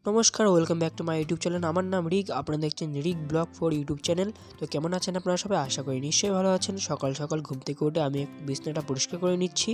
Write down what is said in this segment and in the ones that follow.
নমস্কার, welcome back to my YouTube channel. আমার নাম রিক, আপনারা দেখছেন রিক ব্লগ ফর ইউটিউব চ্যানেল। তো কেমন আছেন আপনারা সবাই? আশা করি নিশ্চয়ই ভালো আছেন। সকাল সকাল ঘুম থেকে উঠে আমি বিছানাটা পরিষ্কার করে নিচ্ছি।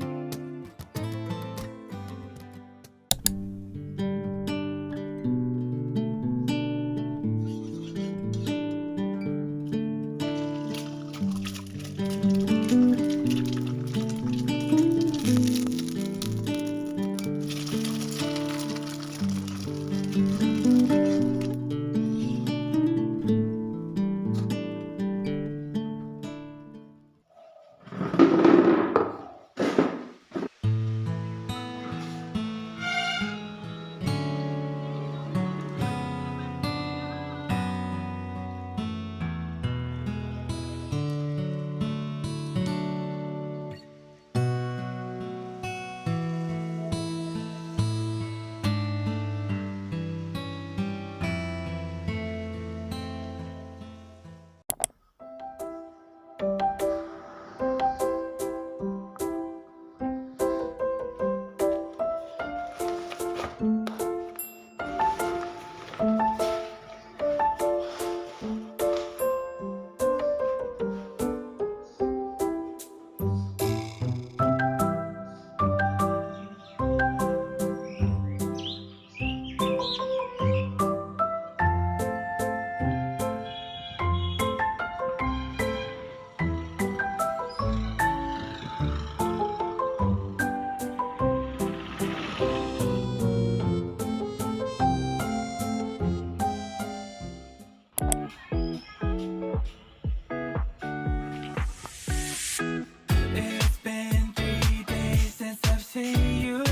It's been 3 days since I've seen you,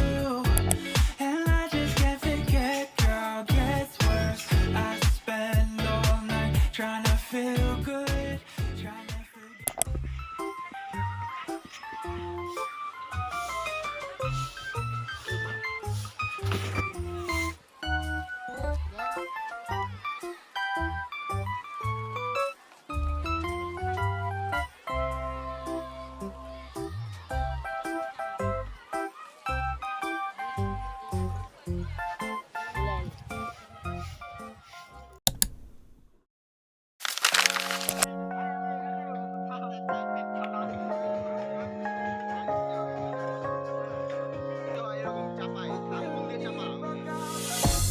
and I just can't forget, girl, gets worse. I spend all night trying to feel good, trying to forget.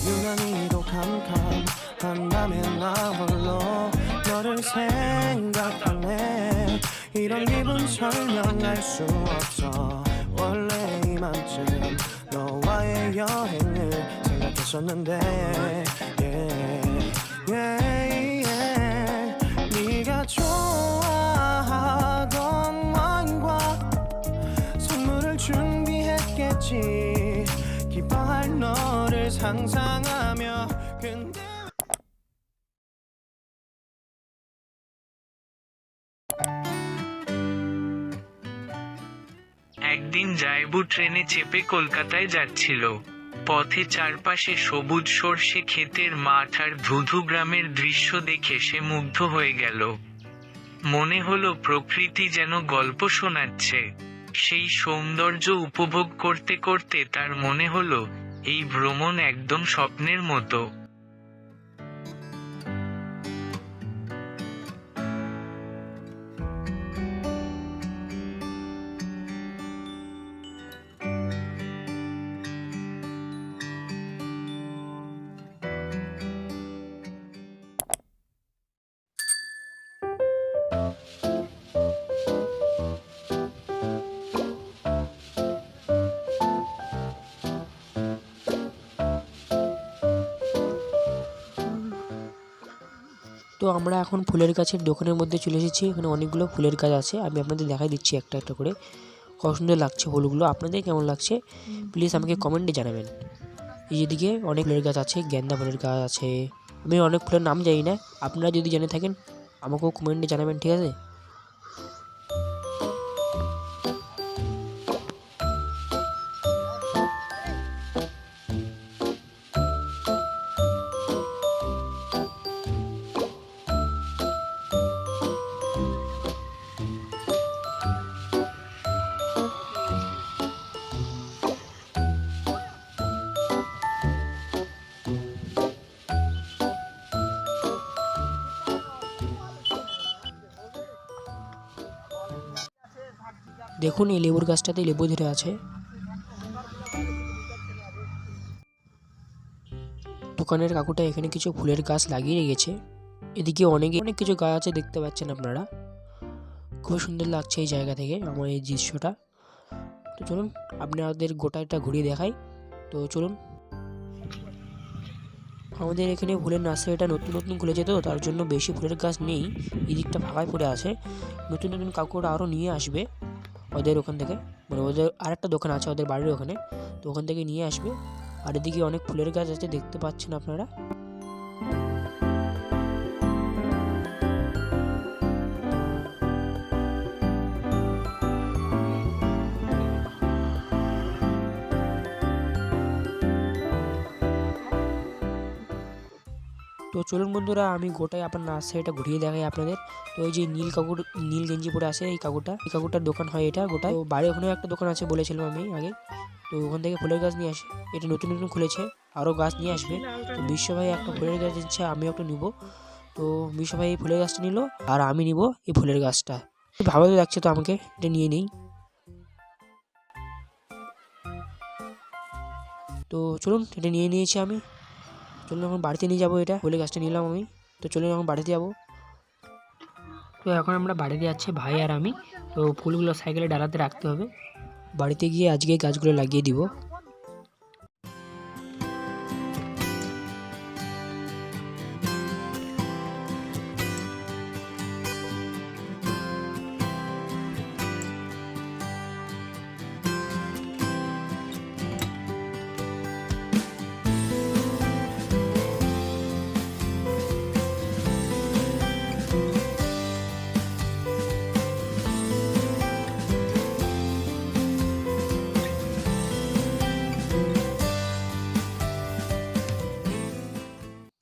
유난히도 캄캄한 밤에 나 홀로 너를 생각하네. 이런 기분 설명할 수 없어. 원래 이맘쯤 너와의 여행을 생각했었는데 yeah, yeah, yeah. 네가 좋아하던 와인과 선물을 준비했겠지. 기뻐할 너를 상상하며. 근데 একদিন জায়বু ট্রেনে চেপে কলকাতায় যাচ্ছিল। পথে চারপাশে সবুজ সরষে ক্ষেতের মাঠ আর ধুধু গ্রামের দৃশ্য দেখে সে মুগ্ধ হয়ে গেল। মনে হলো প্রকৃতি যেন গল্প শোনাচ্ছে। সেই সৌন্দর্য উপভোগ করতে করতে তার মনে হলো এই ভ্রমণ একদম স্বপ্নের মতো। তো আমরা এখন ফুলের গাছের দোকানের মধ্যে চলে এসেছি। এখানে অনেকগুলো ফুলের গাছ আছে, আমি আপনাদের দেখাই দিচ্ছি একটা একটা করে। কত সুন্দর লাগছে ফুলগুলো। আপনাদের কেমন লাগছে প্লিজ আমাকে কমেন্টে জানাবেন। এই যেদিকে অনেক ফুলের গাছ আছে, গেন্দা ফুলের গাছ আছে। আমি অনেক ফুলের নাম জানি না, আপনারা যদি জেনে থাকেন আমাকেও কমেন্টে জানাবেন, ঠিক আছে? দেখুন এই লেবুর গাছটাতে লেবু ধরে আছে। দোকানের কাকুটা এখানে কিছু ফুলের গাছ লাগিয়ে রেখেছে। এদিকে অনেক কিছু গাছ আছে দেখতে পাচ্ছেন আপনারা। খুব সুন্দর লাগছে এই জায়গা থেকে আমার এই দৃশ্যটা। তো চলুন আপনাদের গোটাটা ঘুরিয়ে দেখাই। তো চলুন, আমাদের এখানে ফুলের নার্সারিটা নতুন নতুন খুলেছে, তো তার জন্য বেশি ফুলের গাছ নেই। এই দিকটা ফাঁকায় পড়ে আছে। নতুন নতুন কাকুরা আরও নিয়ে আসবে ওদের ওখান থেকে, মানে ওদের আরেকটা দোকান আছে ওদের বাড়ির ওখানে, তো ওখান থেকে নিয়ে আসবে। আর এদিকে অনেক ফুলের গাছ আছে দেখতে পাচ্ছেন আপনারা। তো চলুন বন্ধুরা, আমি গোটায় আপনার নার্সারিটা ঘুরিয়ে দেখাই আপনাদের। তো এই যে নীল গেঞ্জি পরে আছে এই কাকুটার দোকান হয় এটা গোটায়। তো বাড়ি ওখানেও একটা দোকান আছে বলেছিলাম আমি আগে। তো ওখান থেকে ফুলের গাছ নিয়ে আসে, এটা নতুন নতুন খুলেছে, আরও গাছ নিয়ে আসবে। তো বিশ্ব ভাই একটা ফুলের গাছ দিচ্ছে, আমিও একটা নিব। তো বিশ্ব ভাই এই ফুলের গাছটা নিল আর আমি নিব এই ফুলের গাছটা। ভালো তো লাগছে, তো আমাকে এটা নিয়ে নেই। তো চলুন, এটা নিয়ে নিয়েছি আমি। চলুন এখন বাড়িতে নিয়ে যাবো, এটা ফুলের গাছটা নিলাম আমি। তো চলুন এখন বাড়িতে যাবো। তো এখন আমরা বাড়িতে যাচ্ছি ভাই আর আমি। তো ফুলগুলো সাইকেলে ডালাতে রাখতে হবে, বাড়িতে গিয়ে আজকে গাছগুলো লাগিয়ে দিব।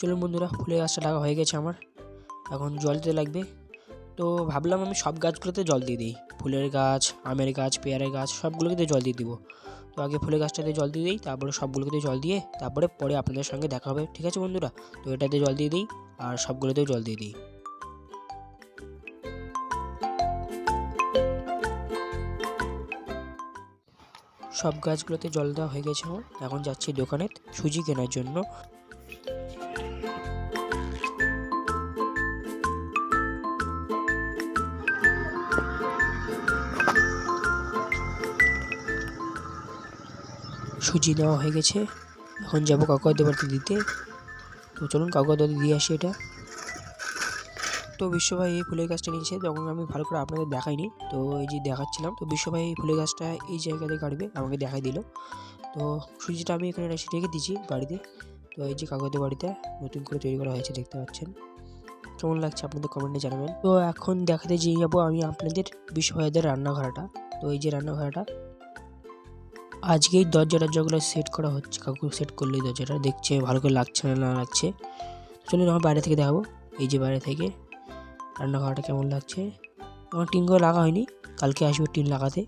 চলুন বন্ধুরা, ফুলের গাছটা লাগা হয়ে গেছে আমার, এখন জল দিতে লাগবে। তো ভাবলাম আমি সব গাছগুলোতে জল দিয়ে দিই, ফুলের গাছ, আমের গাছ, পেয়ারের গাছ, সবগুলোকে জল দিয়ে দিব। তো আগে ফুলের গাছটাতে জল দিয়ে দিই, তারপরে সবগুলোকে জল দিয়ে তারপরে পরে আপনাদের সঙ্গে দেখা হবে, ঠিক আছে বন্ধুরা? তো এটাতে জল দিয়ে দিই আর সবগুলোতেও জল দিয়ে দিই। সব গাছগুলোতে জল দেওয়া হয়ে গেছে আমার, এখন যাচ্ছি দোকানে সুজি কেনার জন্য। সুজি নেওয়া হয়ে গেছে, এখন যাবো কাকুয়াদের বাড়িতে দিতে। তো চলুন কাকুয়াদের দিয়ে আসি এটা। তো বিশ্বভাই এই ফুলের গাছটা নিয়েছে, তখন আমি ভালো করে আপনাদের দেখাইনি, তো এই যে দেখাচ্ছিলাম। তো বিশ্বভাই এই ফুলের গাছটা এই জায়গাতে কাটবে, আমাকে দেখাই দিল। তো সুজিটা আমি এখানে রেখে দিচ্ছি বাড়িতে। তো এই যে কাকুয়াদের বাড়িতে নতুন করে তৈরি করা হয়েছে, দেখতে পাচ্ছেন। কেমন লাগছে আপনাদের কমেন্টে জানাবেন। তো এখন দেখাতে যেয়ে যাবো আমি আপনাদের বিশ্বভাইদের রান্নাঘরটা। তো এই যে রান্নাঘরটা, আজকেই দরজাগুলো সেট করা হচ্ছে, কাকু সেট করলেই দরজাটা দেখছে ভালো করে লাগছে না লাগছে। চলুন আমার বাইরে থেকে দেখাবো, এই যে বাইরে থেকে রান্নাঘরটা কেমন লাগছে। আমার টিনগুলো লাগা হয়নি, কালকে আসবে টিন লাগাতে।